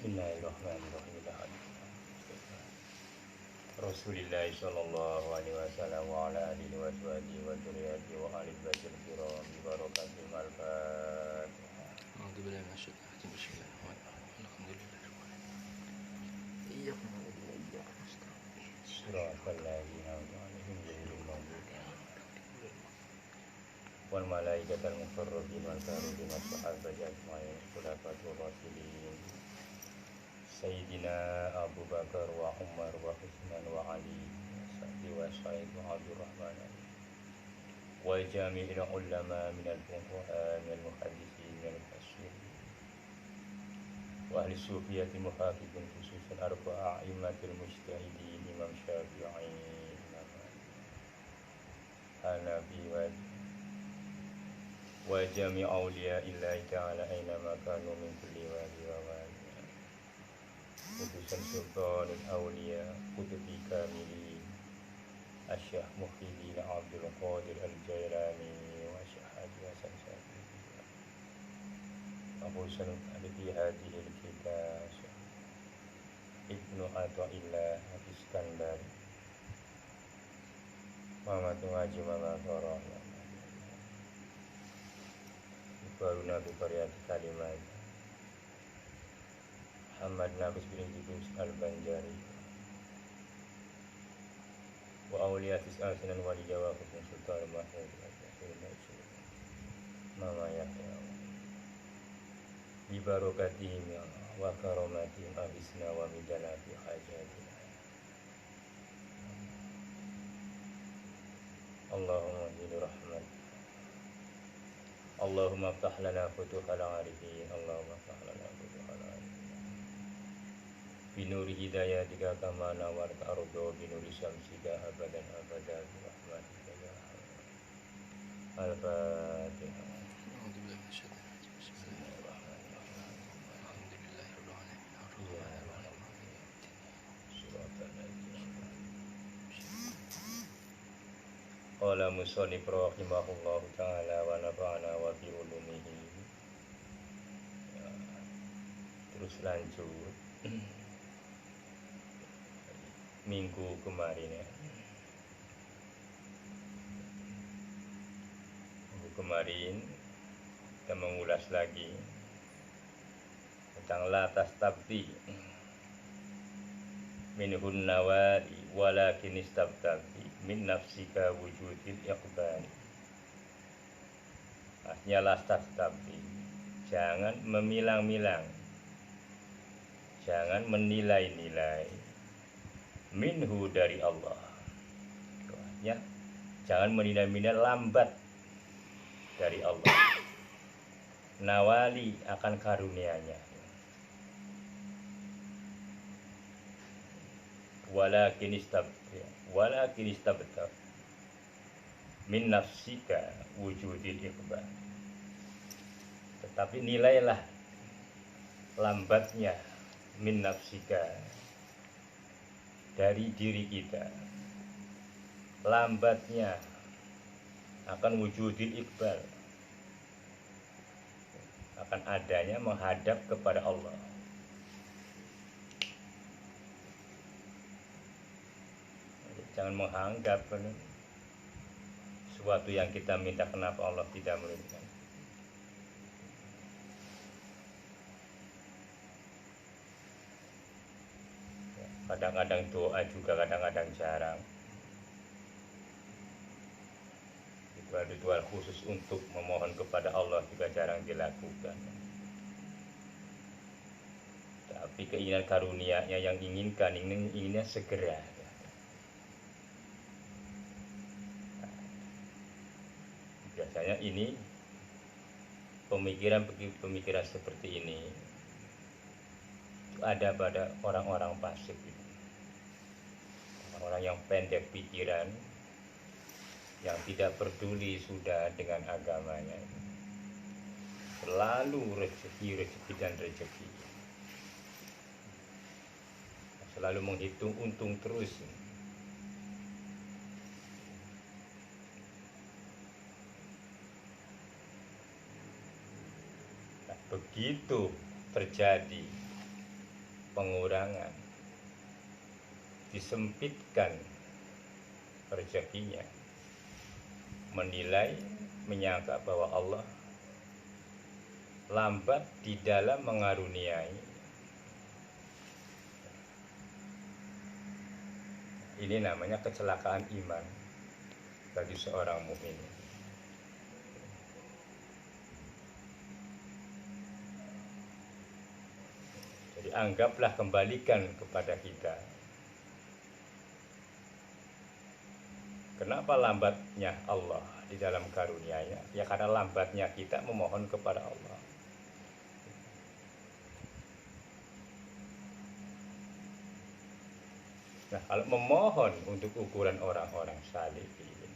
Bismillahirrahmanirrahim. Rasulillah sallallahu alaihi wasallam wa ala alihi wa sahbihi wa dzurriyyatihi wa ahli baitil kiram bi barakatil malfat. أعوذ بالله من الشيطان الرجيم بسم الله الرحمن الرحيم الحمد لله رب العالمين إياك نعبد وإياك نستعين Siratal ladzina an'amta 'alaihim ghairil maghdubi 'alaihim wal malaikatul muqarrabin wal karibin was sahabati ajma'in khulafatur rasulin Sayyidina Abu Bakar wa Umar wa Utsman wa Ali Sa'di wa Sa'id wa Abdurrahman wa jami'il ulama minal fuqaha minal muhaddisin minal mufassirin wa ahli sufiyyati muhaqiqin khususan arba'a a'immatil mujtahidin Imam Syafi'i Imam Hanafi wa jami' awliya'illahi ta'ala aina ma kanu min kulli wadi wa wadi khususan sultanul awliya kutubi kamili Asyah Muhyiddin Abdul Qadir Al-Jailani wa Syahadi Hasan Syahidi Abu Sanud Al-Fi Hadihil Kitab Ibnu Atta'illah Al-Iskandar Muhammad Ngaji Muhammad Farah Ibaruna Bikariyati Kalimat Muhammad Nabis bin Idris Al-Banjari wa awliyatis asinan wali Jawa Husn Sultan Mahmud Mama Yahya bi barakatihim wa karamatihim abisna wa midana fi hajatina Allahumma jil rahmat Allahumma ftah lana futuhal arifin Allahumma ftah lana futuhal arifin binuri hidayatika kama nawarta ardo binuri syamsika abadan abadan rahmatika ya Al-Fatihah. أعوذ بالله من الشيطان الرجيم بسم الله الرحمن الرحيم الحمد لله رب العالمين الرحمن الرحيم Qala musannif rahimahullahu ta'ala wa nafa'ana wa bi ulumihi. Ya, terus lanjut minggu kemarin ya. Minggu kemarin kita mengulas lagi tentang latas tabdi minhun nawari walakin istabtabi min nafsika wujudil iqbali. Artinya latas tabdi, jangan memilang-milang, jangan menilai-nilai minhu dari Allah. Ya, jangan menilai-nilai lambat dari Allah. Nawali akan karunia-Nya. Walakin istabta min nafsika wujudil iqbal. Tetapi nilailah lambatnya min nafsika dari diri kita, lambatnya akan wujudil iqbal, akan adanya menghadap kepada Allah. Jangan menganggap sesuatu yang kita minta kenapa Allah tidak memberikan. Kadang-kadang doa juga kadang-kadang jarang. Ritual khusus untuk memohon kepada Allah juga jarang dilakukan. Tapi keinginan karunia-Nya yang inginnya segera. Biasanya ini pemikiran seperti ini ada pada orang-orang fasik, orang-orang yang pendek pikiran, yang tidak peduli sudah dengan agamanya, selalu rezeki dan rezeki, selalu menghitung untung terus. Begitu terjadi pengurangan, disempitkan rezekinya, menilai, menyangka bahwa Allah lambat di dalam mengaruniai. Ini namanya kecelakaan iman bagi seorang mukmin. Jadi anggaplah, kembalikan kepada kita. Kenapa lambatnya Allah di dalam karunia-Nya? Ya karena lambatnya kita memohon kepada Allah. Nah, kalau memohon untuk ukuran orang-orang salihin,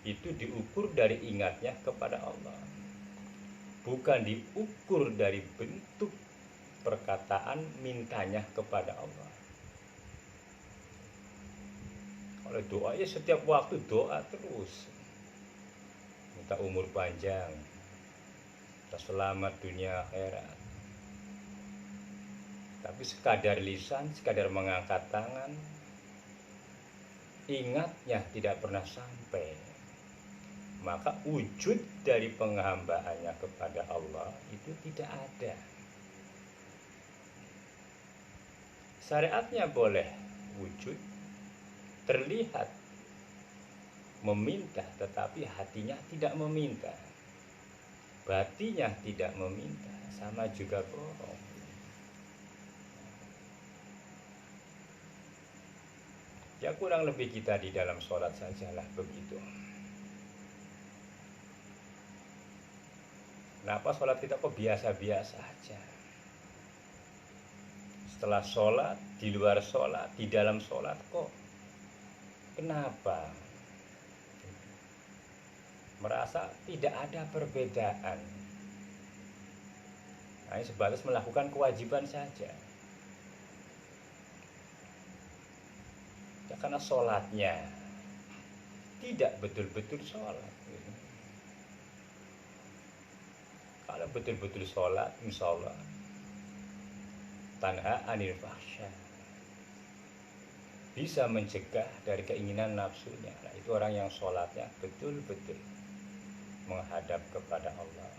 itu diukur dari ingatnya kepada Allah, bukan diukur dari bentuk perkataan mintanya kepada Allah. Oleh doa, ya setiap waktu doa terus, minta umur panjang, minta selamat dunia akhirat. Tapi sekadar lisan, sekadar mengangkat tangan, ingatnya tidak pernah sampai. Maka wujud dari penghambaannya kepada Allah itu tidak ada. Syariatnya boleh wujud, terlihat meminta, tetapi hatinya tidak meminta, batinnya tidak meminta, sama juga bohong. Ya kurang lebih kita di dalam sholat sajalah begitu. Kenapa sholat kita kok biasa-biasa aja? Setelah sholat, di luar sholat, di dalam sholat kok kenapa merasa tidak ada perbedaan? Hanya sebatas melakukan kewajiban saja. Ya, karena sholatnya tidak betul-betul sholat. Kalau betul-betul sholat, insya Allah tanha anil fahsya, bisa mencegah dari keinginan nafsunya. Nah, itu orang yang sholatnya betul-betul menghadap kepada Allah.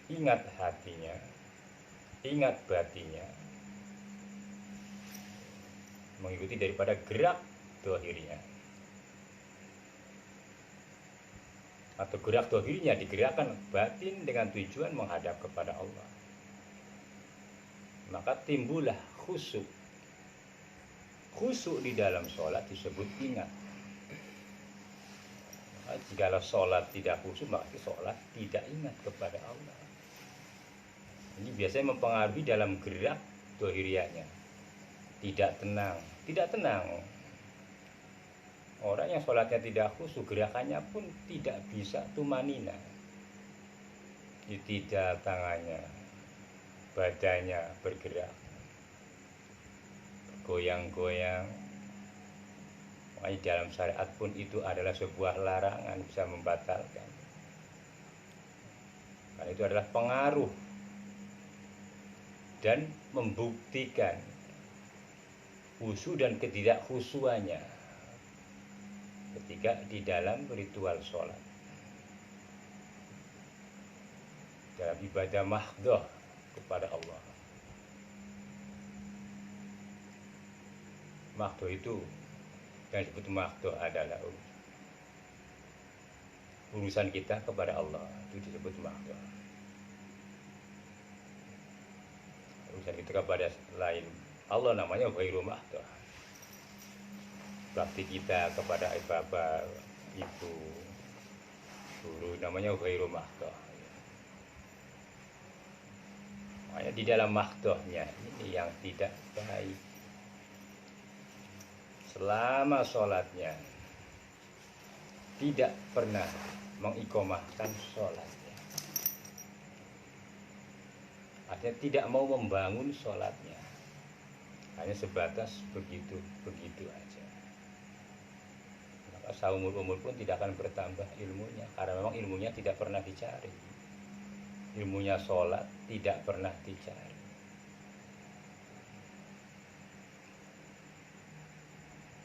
Ingat hatinya, ingat batinnya, mengikuti daripada gerak dohirnya, atau gerak dohirnya digerakkan batin dengan tujuan menghadap kepada Allah. Maka timbullah khusyuk. Khusyuk di dalam sholat disebut ingat. Nah, jikalau sholat tidak khusyuk, maka sholat tidak ingat kepada Allah. Ini biasanya mempengaruhi dalam gerak dohirianya. Tidak tenang, tidak tenang. Orang yang sholatnya tidak khusyuk, gerakannya pun tidak bisa tumanina. Tidak tangannya, badannya bergerak, goyang-goyang. Makanya dalam syariat pun itu adalah sebuah larangan, bisa membatalkan. Karena itu adalah pengaruh dan membuktikan khusyuk dan ketidakkhusyuannya ketika di dalam ritual sholat, dalam ibadah mahdhah kepada Allah. Mahdhah itu, yang disebut mahdhah adalah urusan kita kepada Allah, itu disebut mahdhah. Urusan kita kepada lain Allah namanya ghairu mahdhah. Bakti kita kepada bapak, ibu, guru namanya ghairu mahdhah. Makanya di dalam mahdhahnya ini yang tidak baik. Selama sholatnya tidak pernah mengiqomahkan sholatnya, artinya tidak mau membangun sholatnya, hanya sebatas begitu aja. Maka seumur umur pun tidak akan bertambah ilmunya, karena memang ilmunya tidak pernah dicari. ilmunya sholat tidak pernah dicari.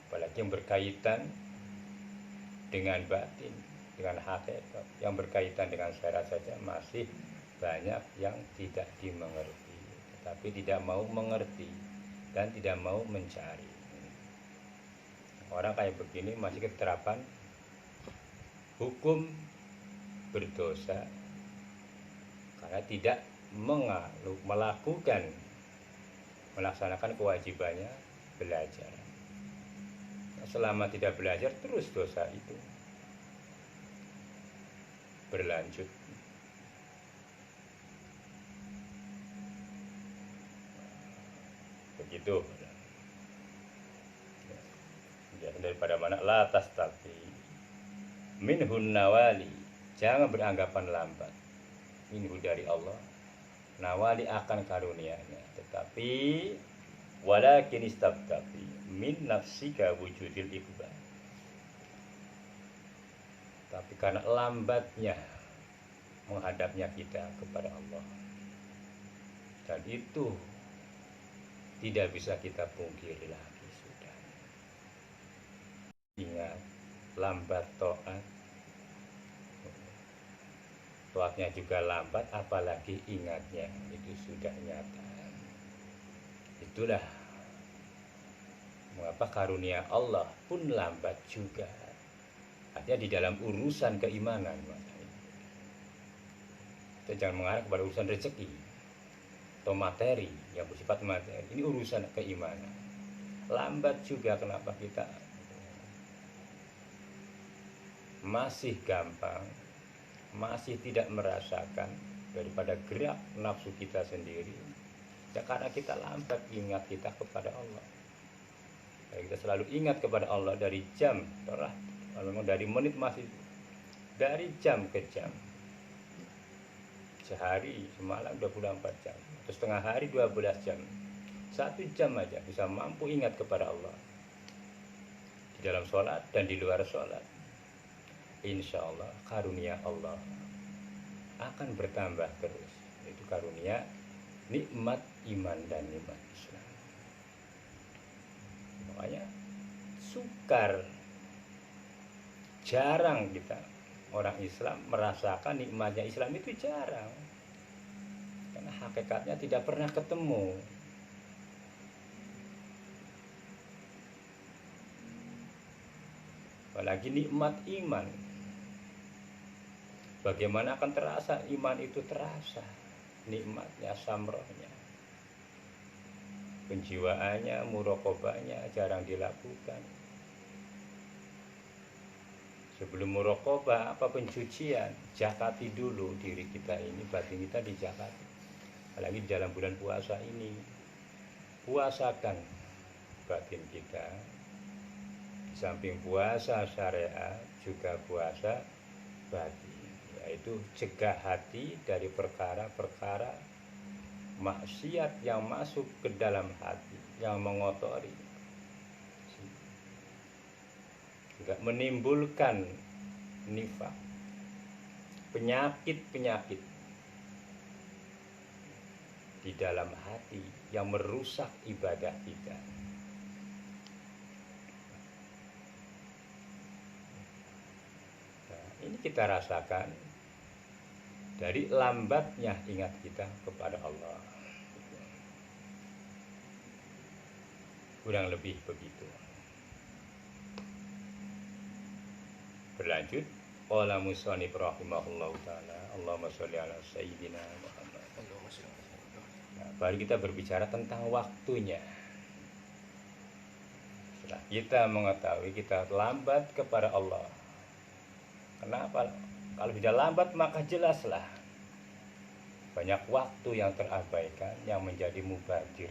Apalagi yang berkaitan dengan batin, dengan hakikat, yang berkaitan dengan syarat saja masih banyak yang tidak dimengerti, tetapi tidak mau mengerti dan tidak mau mencari. Orang kayak begini masih keterapan hukum berdosa karena tidak melaksanakan kewajibannya belajar. Selama tidak belajar, terus dosa itu berlanjut. Begitu. Ya, daripada mana la tastafi minhun nawali, jangan beranggapan lambat. Minhu dari Allah, nawali akan karunia-Nya, tetapi walakin istabtafi min nafsika wujudil iqbal. Tapi karena lambatnya menghadapnya kita kepada Allah, dan itu tidak bisa kita pungkiri lagi. Sudah ingat, lambat toatnya juga lambat, apalagi ingatnya itu sudah nyata. Itulah mengapa karunia Allah pun lambat juga. Artinya di dalam urusan keimanan. Kita jangan mengarah kepada urusan rezeki atau materi yang bersifat materi. Ini urusan keimanan. Lambat juga, kenapa kita masih gampang, masih tidak merasakan daripada gerak nafsu kita sendiri. Ya, karena kita lambat ingat kita kepada Allah. Kita selalu ingat kepada Allah dari jam, kalau memang dari menit masih dari jam ke jam. Sehari, semalam 24 jam, atau setengah hari 12 jam. 1 jam aja bisa mampu ingat kepada Allah. Di dalam sholat dan di luar sholat. Insya Allah karunia Allah akan bertambah terus. Itu karunia nikmat iman dan nikmat Islam. Makanya sukar, jarang kita orang Islam merasakan nikmatnya Islam, itu jarang, karena hakikatnya tidak pernah ketemu. Apalagi nikmat iman, bagaimana akan terasa iman itu, terasa nikmatnya, samrohnya, penjiwaannya, muraqabahnya jarang dilakukan. Sebelum muraqabah, apa pencucian, zakati dulu diri kita ini, batin kita dijakati. Apalagi di dalam bulan puasa ini, puasakan batin kita. Di samping puasa syariat, juga puasa batin, yaitu cegah hati dari perkara-perkara maksiat yang masuk ke dalam hati, yang mengotori, juga menimbulkan nifaq, penyakit-penyakit di dalam hati yang merusak ibadah kita. Nah, ini kita rasakan dari lambatnya ingat kita kepada Allah. Kurang lebih begitu. Berlanjut, qala musannif rahimahullahu taala, Allahumma sholli ala sayyidina Muhammad. Nah, baru kita berbicara tentang waktunya. Setelah kita mengetahui kita lambat kepada Allah. Kenapa? Kalau tidak lambat maka jelaslah banyak waktu yang terabaikan, yang menjadi mubadir.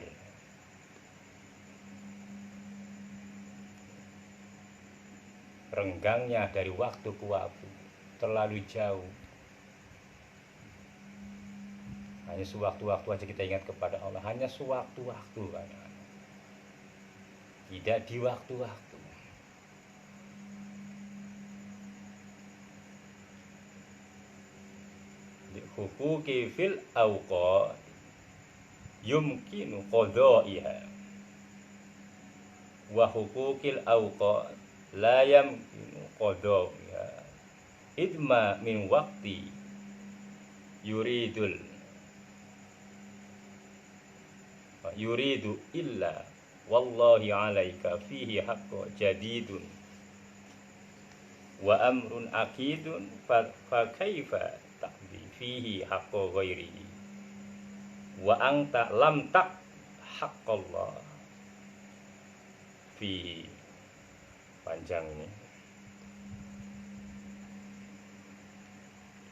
Renggangnya dari waktu ke waktu terlalu jauh. Hanya sewaktu-waktu aja kita ingat kepada Allah, hanya sewaktu-waktu, tidak di waktu-waktu. huquqi fil awqat yumkinu qadha'iha wa huquqil awqat la yumkinu qadha'iha idma min waqti yuridu illa wallahi alaika fihi haqqo jadidun wa amrun akidun fa kaifa taqdi fihi haqqo ghairihi wa anta lam tak haqqallah fihi. Panjang ini.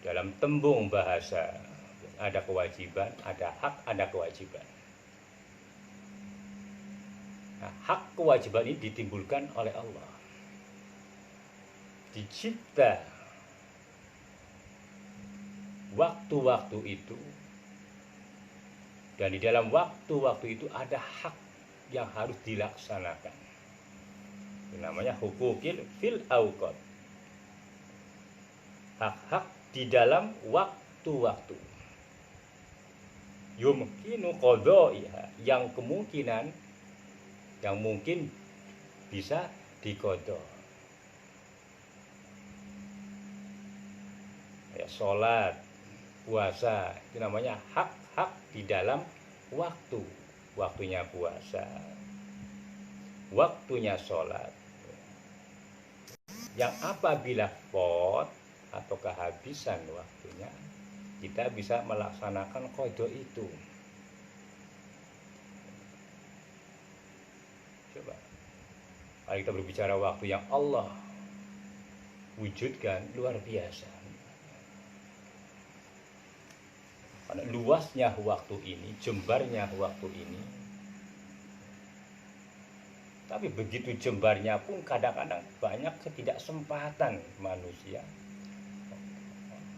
Dalam tembung bahasa ada kewajiban, ada hak, ada kewajiban. Nah, hak kewajiban ini ditimbulkan oleh Allah. Dicipta waktu-waktu itu, dan di dalam waktu-waktu itu ada hak yang harus dilaksanakan. Itu namanya huquqil fil awqat. Hak-hak di dalam waktu-waktu. Yumkinu qadha'iha, yang kemungkinan, yang mungkin bisa diqadha. Ya, sholat, puasa, itu namanya hak-hak di dalam waktu. Waktunya puasa, waktunya sholat, yang apabila fot atau kehabisan waktunya, kita bisa melaksanakan qadha itu. Coba, kalau kita berbicara waktu yang Allah wujudkan, luar biasa. Karena luasnya waktu ini, jembarnya waktu ini. Tapi begitu jembarnya pun kadang-kadang banyak ketidaksempatan manusia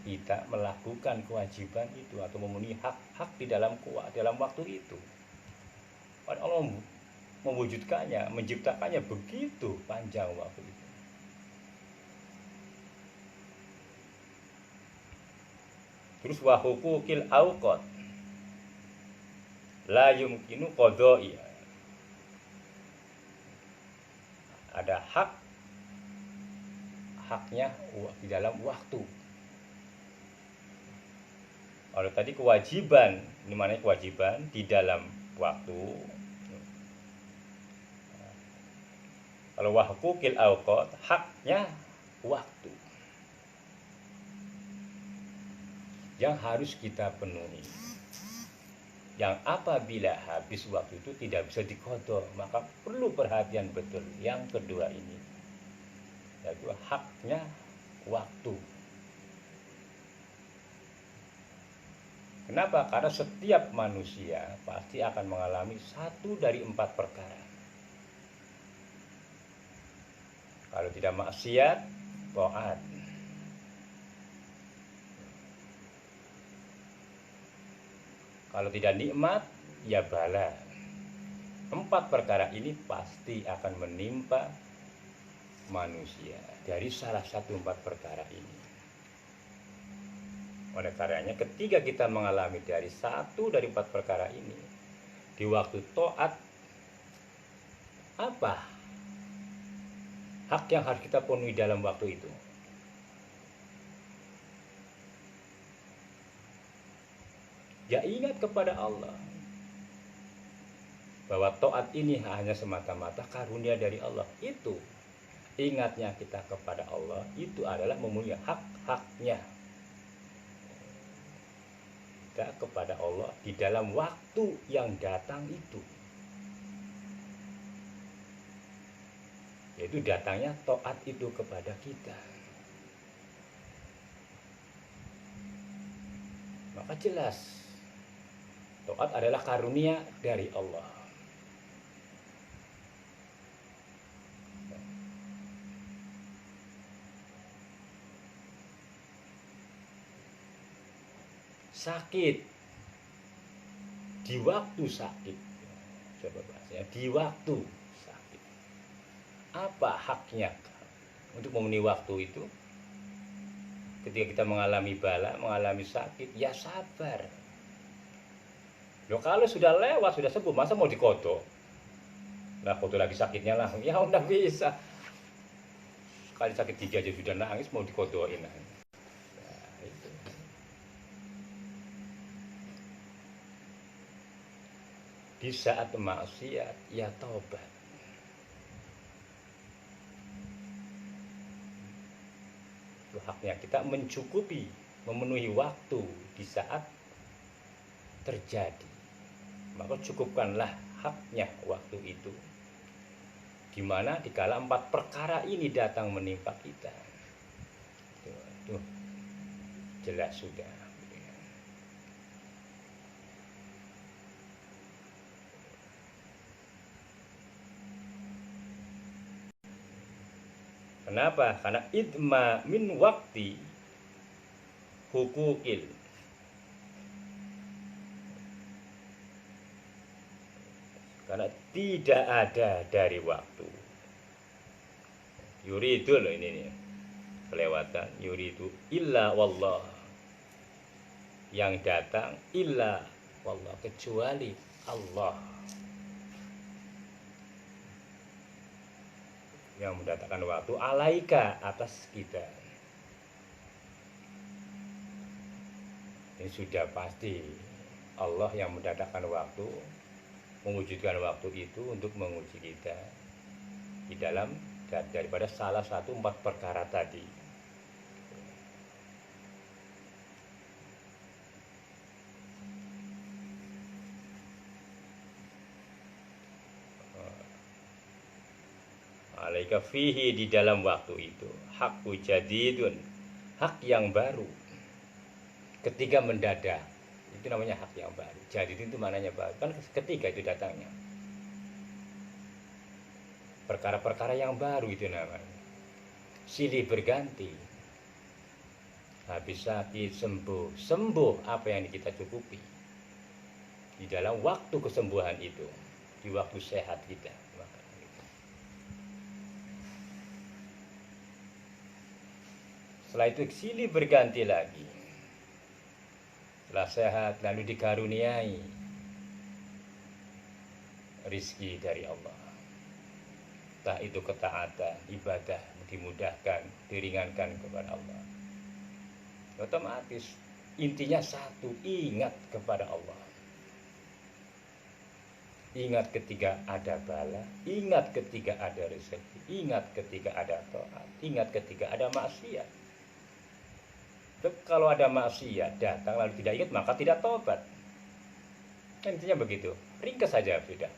kita melakukan kewajiban itu atau memenuhi hak-hak di dalam waktu itu. Allah mewujudkannya, menciptakannya begitu panjang waktu itu. Terus wa huquqil awqat la yumkinu qadha'iha. Ada haknya di dalam waktu. Kalau tadi kewajiban, ini mana kewajiban di dalam waktu. Kalau wa huquqil awqat, haknya waktu yang harus kita penuhi, yang apabila habis waktu itu tidak bisa diqadha, maka perlu perhatian betul. Yang kedua ini, yaitu haknya waktu. Kenapa? Karena setiap manusia pasti akan mengalami satu dari 4 perkara. Kalau tidak maksiat, taat. Kalau tidak nikmat, ya bala. 4 perkara ini pasti akan menimpa manusia dari salah satu 4 perkara ini. Oleh karenanya ketika kita mengalami dari satu dari 4 perkara ini, di waktu taat, apa hak yang harus kita penuhi dalam waktu itu? Ya, ingat kepada Allah bahwa taat ini hanya semata-mata karunia dari Allah. Itu ingatnya kita kepada Allah, itu adalah memenuhi hak-haknya kita kepada Allah di dalam waktu yang datang itu, yaitu datangnya taat itu kepada kita. Maka jelas taat adalah karunia dari Allah. Sakit, di waktu sakit, coba bahasanya, di waktu sakit, apa haknya untuk memenuhi waktu itu? Ketika kita mengalami bala, mengalami sakit, ya sabar. Loh, kalau sudah lewat, sudah sembuh, masa mau dikodok? Nah, kodok lagi sakitnya lah, ya udah bisa. Sekali sakit gigi aja sudah nangis, mau dikodokin. Nah, itu. Di saat maksiat, ya taubat. Itu haknya kita mencukupi, memenuhi waktu di saat terjadi. Maka cukupkanlah haknya waktu itu, di mana dikala 4 perkara ini datang menimpa kita. Tuh, jelas sudah. Kenapa? Karena idma min wakti hukukil. Karena tidak ada dari waktu. Yuridu loh ini nih. Kelewatan. Yuridu illa wallah. Yang datang illa wallah. Kecuali Allah. Yang mendatangkan waktu alaika atas kita. Ini sudah pasti Allah yang mendatangkan waktu, mewujudkan waktu itu untuk menguji kita di dalam daripada salah satu 4 perkara tadi. Alaika fihi, di dalam waktu itu, hakku jadidun, hak yang baru. Ketika mendadak, itu namanya hak yang baru. Jadid itu maknanya baru, kan ketika itu datangnya. Perkara-perkara yang baru itu namanya. Silih berganti. Habis sakit sembuh, sembuh apa yang kita cukupi. Di dalam waktu kesembuhan itu, di waktu sehat kita. Setelah itu silih berganti lagi. Setelah sehat lalu dikaruniai rizki dari Allah. Entah itu ketaatan, ibadah dimudahkan, diringankan kepada Allah. Otomatis intinya satu, ingat kepada Allah. Ingat ketika ada bala, ingat ketika ada rezeki, ingat ketika ada taat, ingat ketika ada maksiat. Kalau ada maksiat datang lalu tidak ingat, maka tidak tobat. Intinya begitu. Ringkas saja sudah.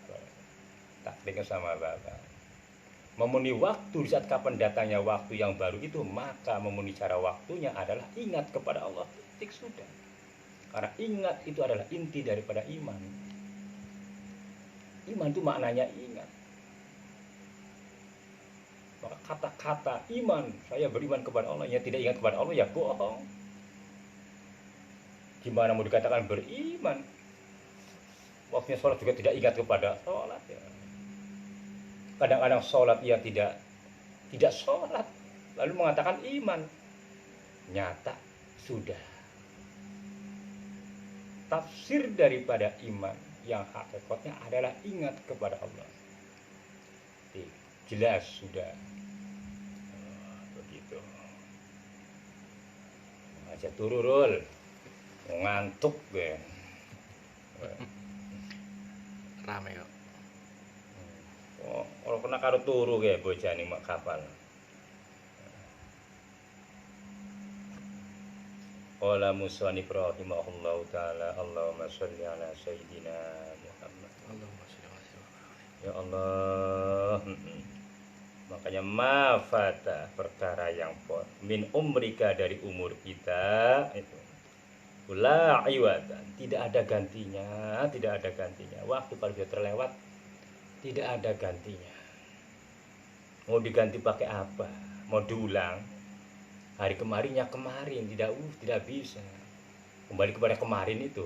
Tak ringkas sama Bapak. Memenuhi waktu di saat kapan datangnya waktu yang baru itu, maka memenuhi cara waktunya adalah ingat kepada Allah. Titik sudah. Karena ingat itu adalah inti daripada iman. Iman itu maknanya ingat. Maka kata-kata iman, saya beriman kepada Allah, yang tidak ingat kepada Allah ya bohong. Gimana mau dikatakan beriman? Waktunya sholat juga tidak ingat kepada sholat ya. Kadang-kadang sholat ia tidak sholat, lalu mengatakan iman. Nyata sudah. Tafsir daripada iman yang hakikatnya adalah ingat kepada Allah. Jelas sudah. Begitu. Aja tururul. Ngantuk gue. Rame kok. Oh, kalau kena karo turu gue bocah nih mak kapal. Qala musannif rahimahullahu taala, Allahumma sholli ala sayyidina Muhammad. Allahumma sholli ala sayyidina. Ya Allah. Makanya mafata, perkara yang pot min umrika, dari umur kita itu. La iwatan, tidak ada gantinya, tidak ada gantinya. Waktu kalau sudah terlewat, tidak ada gantinya. Mau diganti pakai apa? Mau diulang? Hari kemarinnya kemarin, tidak bisa. Kembali kepada kemarin itu.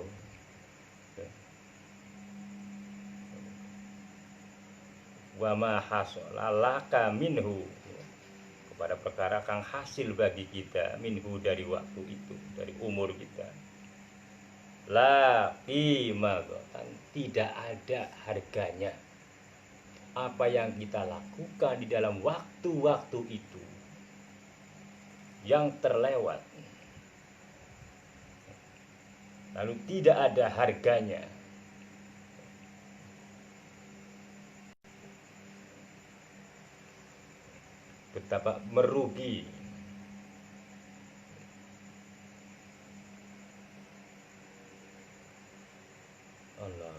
Wa ma hasalalaka minhu, pada perkara kang hasil bagi kita minhu dari waktu itu, dari umur kita. La qimatan, tidak ada harganya apa yang kita lakukan di dalam waktu-waktu itu yang terlewat, lalu tidak ada harganya. Betapa merugi Allah.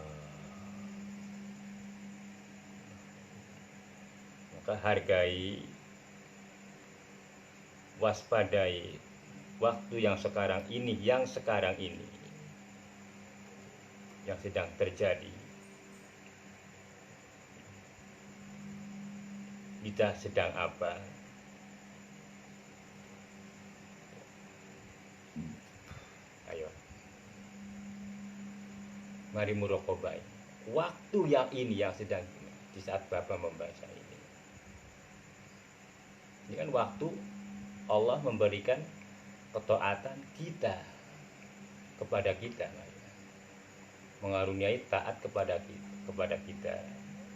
Maka hargai, waspadai waktu yang sekarang ini, yang sedang terjadi. Kita sedang apa? Ayo, mari murokobai waktu yang ini, yang sedang di saat Bapak membaca ini. Ini kan waktu Allah memberikan ketaatan kita kepada kita, mengaruniai taat kepada kita.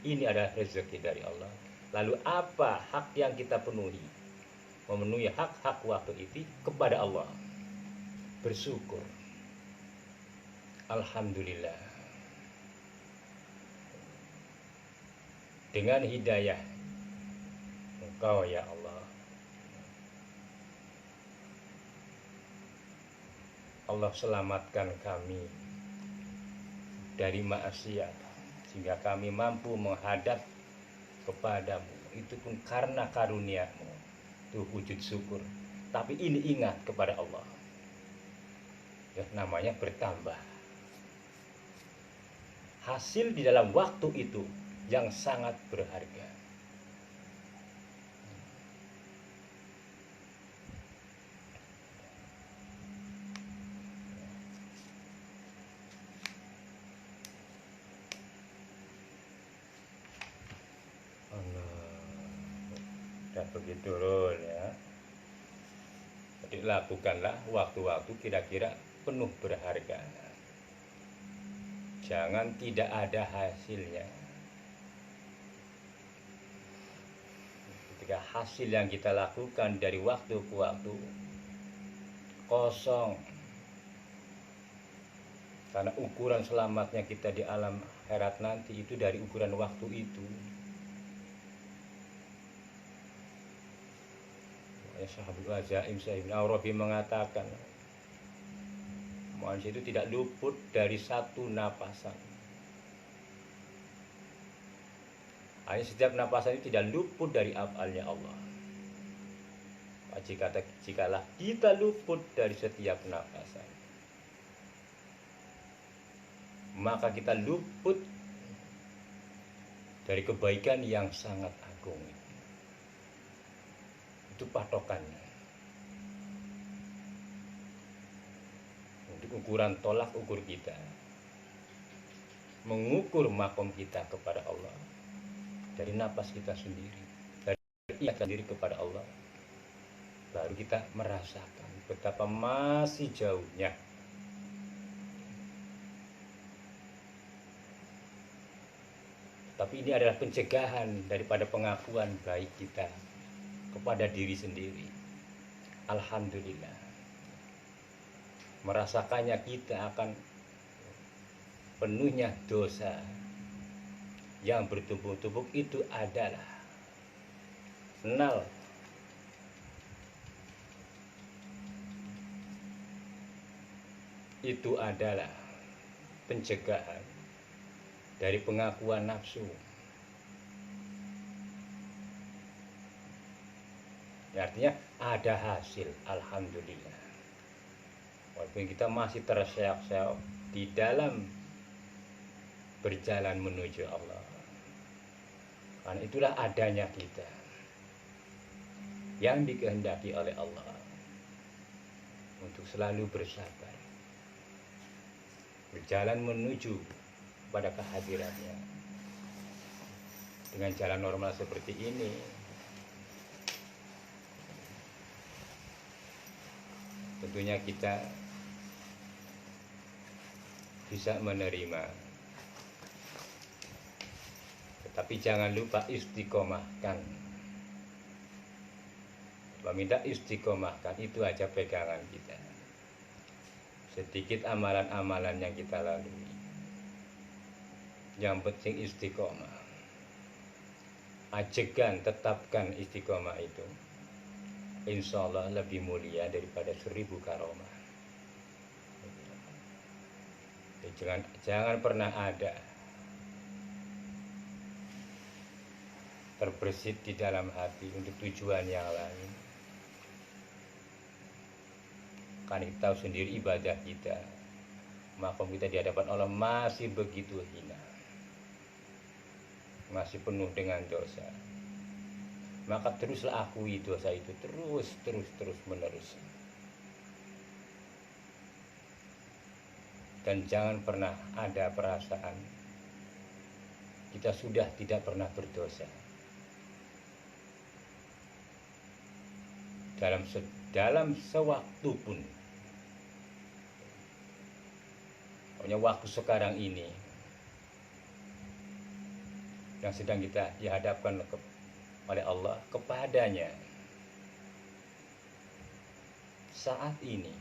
Ini adalah rezeki dari Allah. Lalu apa hak yang kita penuhi? Memenuhi hak-hak waktu itu kepada Allah. Bersyukur. Alhamdulillah. Dengan hidayah Engkau ya Allah. Allah selamatkan kami dari maksiat sehingga kami mampu menghadap kepadamu. Itu pun karena karunia-Mu. Itu wujud syukur. Tapi ini ingat kepada Allah. Ya, namanya bertambah. Hasil di dalam waktu itu yang sangat berharga. Dan begitu ya. Jadi lakukanlah waktu-waktu kira-kira penuh berharga. Jangan tidak ada hasilnya. Ketika hasil yang kita lakukan dari waktu ke waktu kosong, karena ukuran selamatnya kita di alam akhirat nanti itu dari ukuran waktu itu. Sahabul Azaim Sayyidina Arabi mengatakan manusia itu tidak luput dari satu napasan. Hanya setiap napasan itu tidak luput dari afalnya Allah. Jikalah kita luput dari setiap napasan, maka kita luput dari kebaikan yang sangat agung. Itu patokannya. Untuk ukuran tolak ukur kita, mengukur makom kita kepada Allah dari napas kita sendiri, dari ikhlas sendiri kepada Allah, baru kita merasakan betapa masih jauhnya tapi ini adalah pencegahan daripada pengakuan baik kita kepada diri sendiri. Alhamdulillah, merasakannya kita akan penuhnya dosa yang bertumpuk-tumpuk itu adalah nol. Itu adalah pencegahan dari pengakuan nafsu. Artinya ada hasil, alhamdulillah. Walaupun kita masih terseok-seok di dalam berjalan menuju Allah. Karena itulah adanya kita yang dikehendaki oleh Allah untuk selalu bersabar, berjalan menuju pada kehadirannya. Dengan jalan normal seperti ini, tentunya kita bisa menerima. Tetapi jangan lupa istiqomahkan. Meminta istiqomahkan, itu aja pegangan kita. Sedikit amalan-amalan yang kita lalui, yang penting istiqomah. Ajegan, tetapkan istiqomah itu, insya Allah lebih mulia daripada 1000 karomah. Jangan pernah ada terbersit di dalam hati untuk tujuan yang lain. Kan kita tahu sendiri ibadah kita, makom kita di hadapan Allah masih begitu hina, masih penuh dengan dosa. Maka teruslah akui dosa itu terus menerus. Dan jangan pernah ada perasaan kita sudah tidak pernah berdosa. Dalam sewaktu pun, pokoknya waktu sekarang ini yang sedang kita dihadapkan oleh Allah kepadanya saat ini,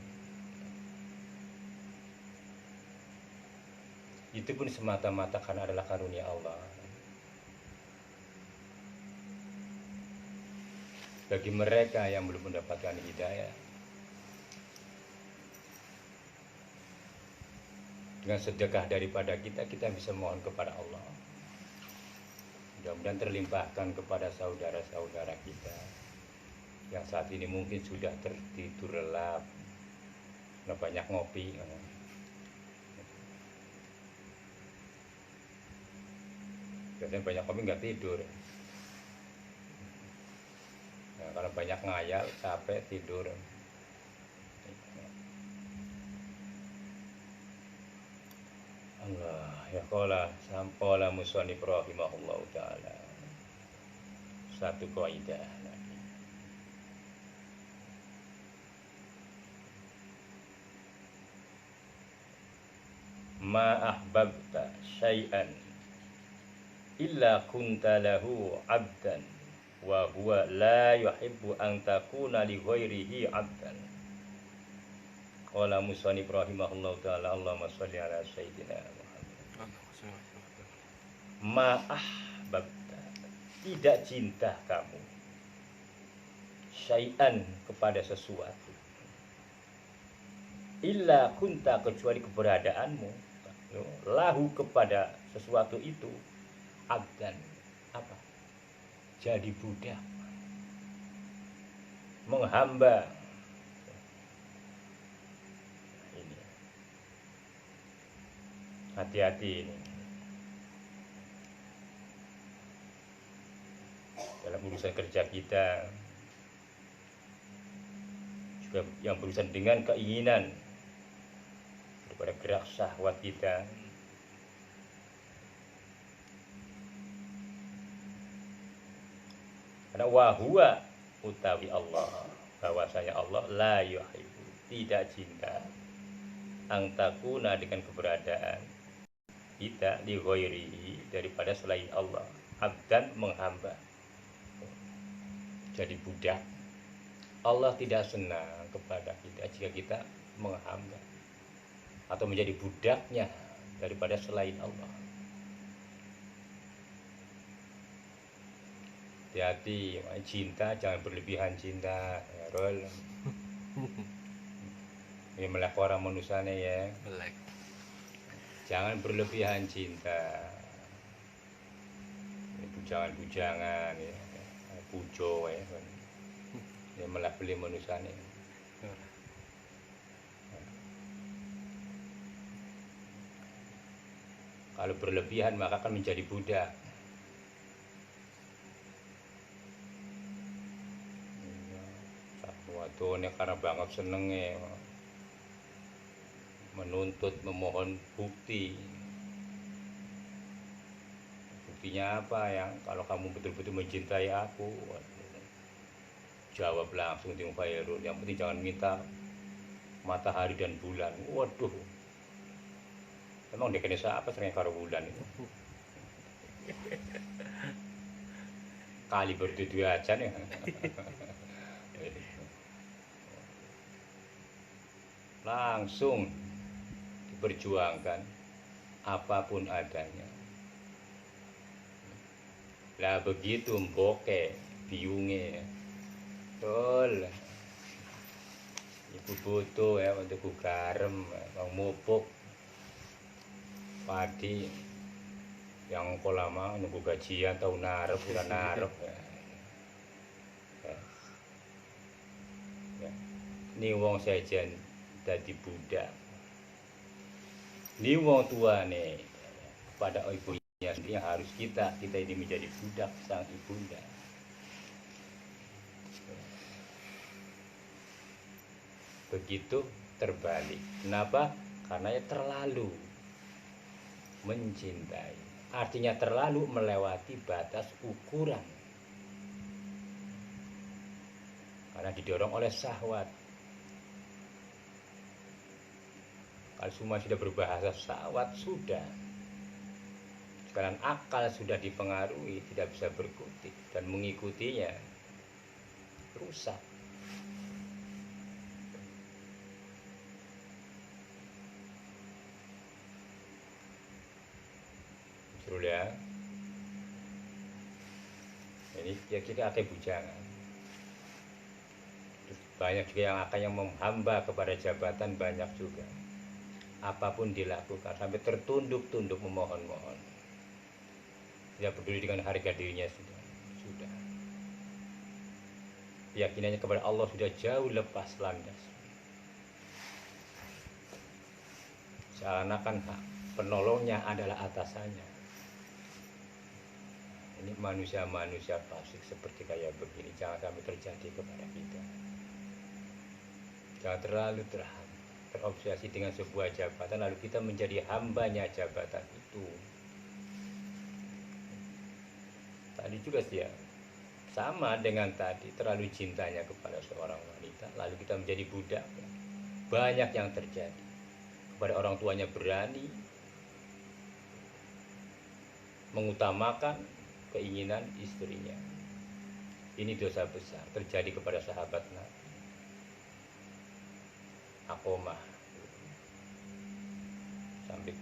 itu pun semata-mata karena adalah karunia Allah. Bagi mereka yang belum mendapatkan hidayah, dengan sedekah daripada kita bisa mohon kepada Allah. Mudah-mudahan terlimpahkan kepada saudara-saudara kita yang saat ini mungkin sudah tertidur lelap, banyak ngopi. Biasanya banyak kopi nggak tidur. Nah, kalau banyak ngayal, capek, tidur. Allah ya qala musannif rahimahullah ta'ala. Satu kaidah lagi. Ma ahbabta syai'an illa kunta lahu 'abdan wa huwa la yuhibbu an takuna li ghairihi 'abdan. Qala musannif rahimahullahu ta'ala. Allahumma shalli ala sayyidina Muhammad. Ma ahbabta, tidak cinta kamu syai'an, kepada sesuatu, illa kunta, kecuali keberadaanmu, lahu, kepada sesuatu itu, abdan, apa? Jadi budak, menghamba. Ini hati-hati ini dalam urusan kerja kita, juga yang berurusan dengan keinginan daripada gerak syahwat kita. Karena wahwa, utawi Allah, bahwasanya Allah la yuhibbu, tidak cinta, angtakuna, dengan keberadaan kita, di ghairihi, daripada selain Allah, abdan, menghamba, jadi budak. Allah tidak senang kepada kita jika kita menghamba atau menjadi budaknya daripada selain Allah. Hati-hati, cinta jangan berlebihan cinta, ya Rol. Ini melek orang manusianya ya. Melek. Jangan berlebihan cinta. Ini bujangan-bujangan ya, pujo ya. Ini melek beli manusianya. Kalau berlebihan maka akan menjadi budak. Wadone karena banget senengnya menuntut, memohon bukti. Buktinya apa? Yang kalau kamu betul-betul mencintai aku, jawab langsung, yang penting jangan minta matahari dan bulan. Waduh, emang dekene apa sering karo bulan itu? Kali berdua aja nih. Langsung diperjuangkan apapun adanya. Lah begitu mboke biunge tol ibu butuh ya untuk garam bang mupuk padi yang kok lama nunggu gajian tahu narep udah narep ya. Ya. Ini wong sejen dadi budak. Ini wong tua nih pada ibunya sendiri harus kita ini menjadi budak sang ibunda. Begitu terbalik. Kenapa? Karena ya terlalu mencintai. Artinya terlalu melewati batas ukuran. Karena didorong oleh syahwat. Kalau semua sudah berbahasa syahwat, sudah. Sekarang akal sudah dipengaruhi, tidak bisa berkutik dan mengikutinya rusak. Betul ya. Ini ya kita ada bujangan. Banyak juga yang menghamba kepada jabatan, banyak juga. Apapun dilakukan sampai tertunduk-tunduk memohon-mohon. Tidak peduli dengan harga dirinya sudah. Keyakinannya kepada Allah sudah jauh lepas landas. Seakan-akan penolongnya adalah atasannya. Ini manusia-manusia fasik seperti kayak begini jangan sampai terjadi kepada kita. Jangan terlalu terobsesi dengan sebuah jabatan lalu kita menjadi hambanya jabatan itu. Tadi juga sih ya, sama dengan tadi terlalu cintanya kepada seorang wanita lalu kita menjadi budak. Banyak yang terjadi. Kepada orang tuanya berani mengutamakan keinginan istrinya. Ini dosa besar terjadi kepada sahabat Nabi Aqomah sampai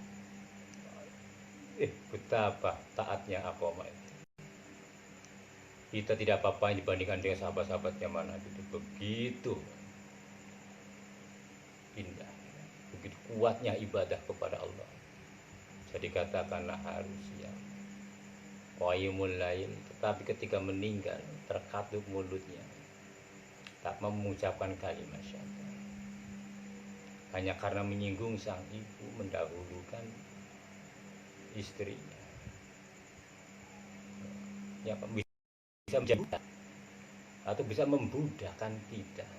betapa taatnya Aqomah itu. Kita tidak apa-apa dibandingkan dengan sahabat-sahabatnya mana itu begitu indah, begitu kuatnya ibadah kepada Allah. Jadi katakanlah harus ya qayyimul lail, tetapi ketika meninggal terkatup mulutnya, tak mengucapkan kalimat syahadat. Hanya karena menyinggung sang ibu, mendahulukan istrinya. Ya, bisa menjadi budak atau bisa membudakkan kita.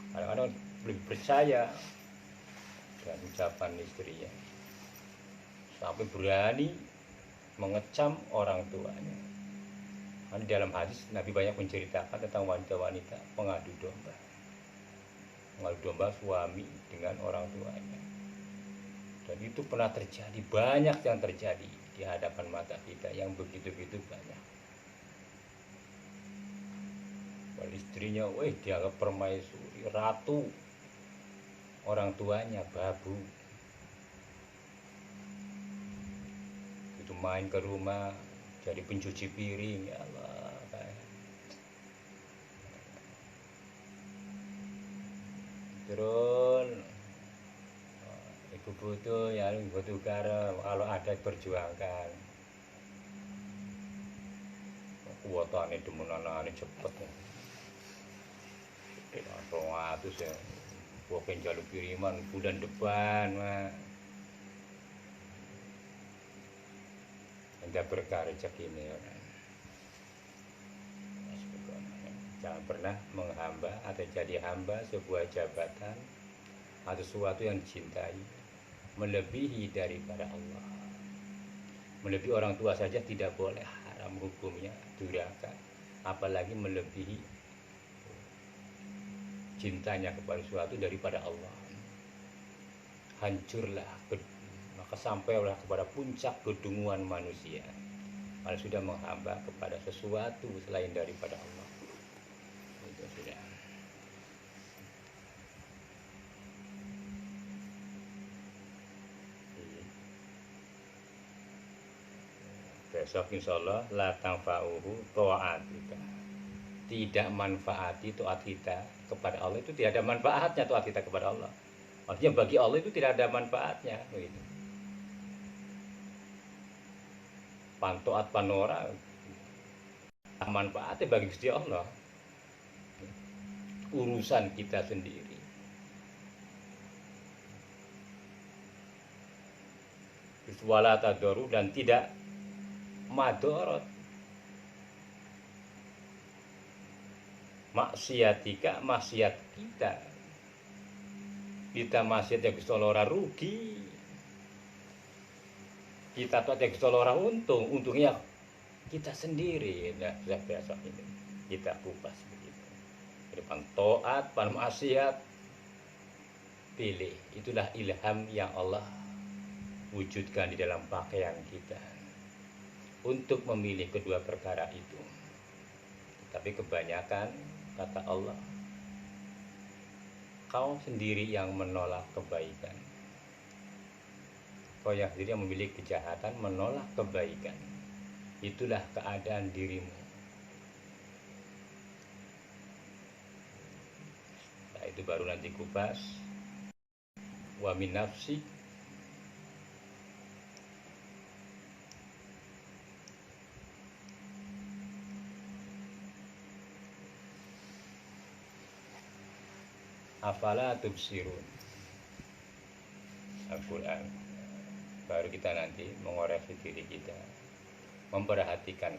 Kadang-kadang lebih percaya dengan ucapan istrinya sampai berani mengecam orang tuanya. Di dalam hadis Nabi banyak menceritakan tentang wanita-wanita pengadu domba. Pengadu domba suami dengan orang tuanya. Dan itu pernah terjadi, banyak yang terjadi di hadapan mata kita yang begitu-begitu banyak. Kalau istrinya, dianggap permaisuri, ratu. Orang tuanya babu. Itu main ke rumah jadi pencuci piring, ya Allah. Terus ibu butuh ya butuh garam, kalau ada perjuangkan. Kuatane demenane cepet. Atus ya. Bukan jalur kiriman bulan depan, mah. Anda berkah rezeki ini ya. Jangan pernah menghamba atau jadi hamba sebuah jabatan atau sesuatu yang dicintai melebihi daripada Allah. Melebihi orang tua saja tidak boleh, haram hukumnya, durhaka, apalagi melebihi cintanya kepada sesuatu daripada Allah. Hancurlah, maka sampailah kepada puncak kedunguan manusia kalau sudah menghamba kepada sesuatu selain daripada Allah. Itu sudah. Besok insya Allah la tanfa'uhu ta'atika, tidak manfaati taat kita kepada Allah, itu tidak ada manfaatnya taat kita kepada Allah. Artinya bagi Allah itu tidak ada manfaatnya begitu. Pantoat panora manfaatnya bagi Gusti Allah, urusan kita sendiri. Wala tadoru, dan tidak madorot maksiatika, maksiat kita maksiat ya Gusti Allah ora rugi, kita taat ya Gusti Allah ora untung, untungnya kita sendiri. Nah, sudah biasa ini kita kupas begitu. Jadi pan taat, pan maksiat, pilih. Itulah ilham yang Allah wujudkan di dalam pakaian kita untuk memilih kedua perkara itu. Tapi kebanyakan kata Allah, kau sendiri yang menolak kebaikan, kau yang sendiri yang memilih kejahatan, menolak kebaikan. Itulah keadaan dirimu. Nah, itu baru nanti kupas. Wa min nafsik, afala tubsirun, Al-Quran. Baru kita nanti mengoreksi diri kita, memperhatikan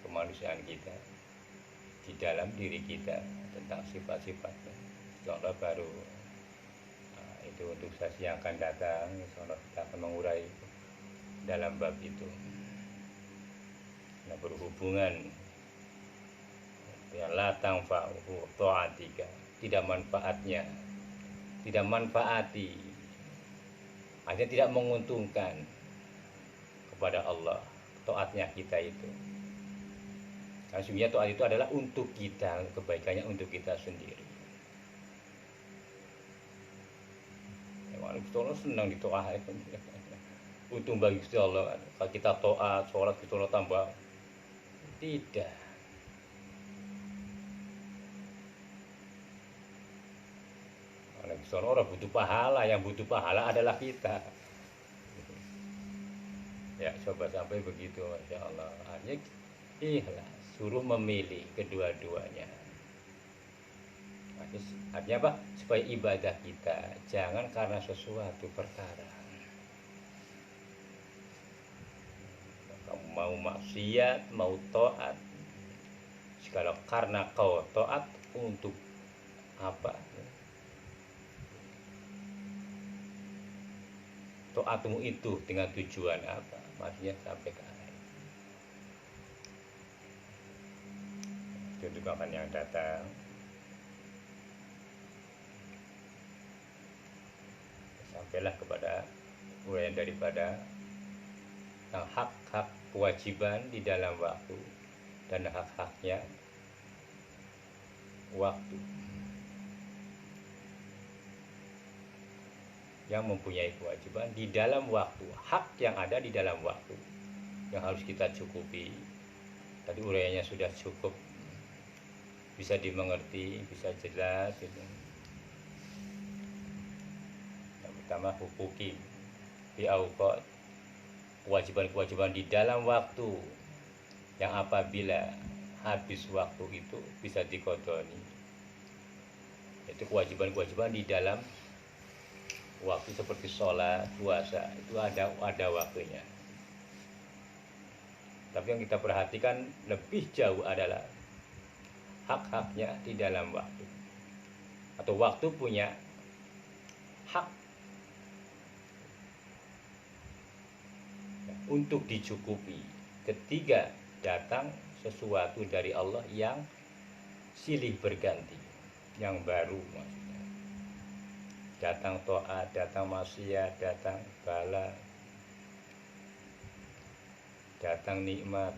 kemanusiaan kita di dalam diri kita tentang sifat-sifatnya. Insyaallah baru itu untuk sesi yang akan datang. Insyaallah kita akan mengurai dalam bab itu. Nah, berhubungan ya la tanfa'uhu ta'atika, tidak manfaatnya, tidak manfaati, hanya tidak menguntungkan kepada Allah taatnya kita itu. Karena sebenarnya taat itu adalah untuk kita, kebaikannya untuk kita sendiri. Memang Gusti Allah senang ditaati. Untung bagi Gusti Allah kalau kita taat, sholat Gusti Allah tambah. Tidak. Orang butuh pahala, yang butuh pahala adalah kita. Ya, coba sampai begitu, Masya Allah. Hanya ikhlas, suruh memilih kedua-duanya. Artinya apa? Supaya ibadah kita jangan karena sesuatu perkara. Kamu mau maksiat, mau taat, kalau karena kau taat untuk apa? Taatmu itu dengan tujuan apa? Maksudnya sampai ke arah itu juga akan yang datang. Sampailah kepada uraian daripada hak-hak kewajiban di dalam waktu dan hak-haknya waktu. Yang mempunyai kewajiban di dalam waktu, hak yang ada di dalam waktu yang harus kita cukupi. Tadi uraiannya sudah cukup, bisa dimengerti, bisa jelas gitu. Yang pertama hukuki di awqat, kewajiban-kewajiban di dalam waktu yang apabila habis waktu itu bisa dikodoni. Itu kewajiban-kewajiban di dalam waktu seperti sholat, puasa, itu ada waktunya. Tapi yang kita perhatikan lebih jauh adalah hak-haknya di dalam waktu. Atau waktu punya hak untuk dicukupi ketika datang sesuatu dari Allah yang silih berganti. yang baru maksudnya. Datang taat, datang maksiat, datang bala, datang nikmat.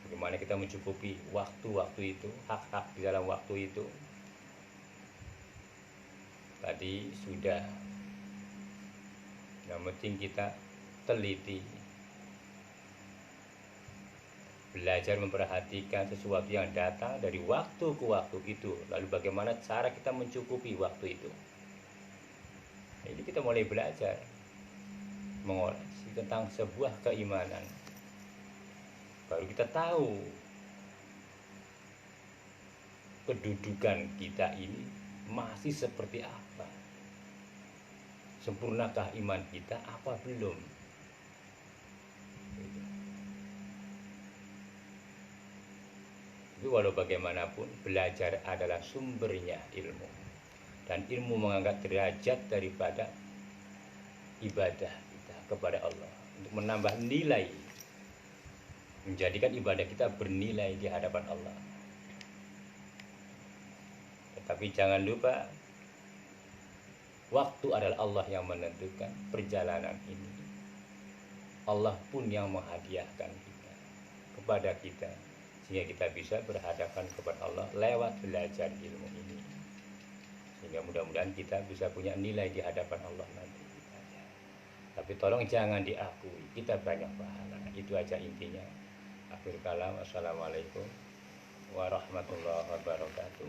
Bagaimana kita mencukupi waktu-waktu itu, hak-hak di dalam waktu itu. Tadi sudah. Yang penting kita teliti, belajar memperhatikan sesuatu yang datang dari waktu ke waktu itu. Lalu bagaimana cara kita mencukupi waktu itu. Ini kita mulai belajar mengoreksi tentang sebuah keimanan. Baru kita tahu kedudukan kita ini masih seperti apa. Sempurnakah iman kita apa belum? Tapi walau bagaimanapun, belajar adalah sumbernya ilmu. Dan ilmu mengangkat derajat daripada ibadah kita kepada Allah. Untuk menambah nilai, menjadikan ibadah kita bernilai di hadapan Allah. Tetapi jangan lupa, waktu adalah Allah yang menentukan perjalanan ini. Allah pun yang menghadiahkan kita kepada kita, sehingga kita bisa berhadapan kepada Allah lewat belajar ilmu ini. Sehingga mudah-mudahan kita bisa punya nilai di hadapan Allah nanti. Tapi tolong jangan diakui, kita banyak pahala. Itu aja intinya. Akhir kalam, assalamualaikum warahmatullahi wabarakatuh.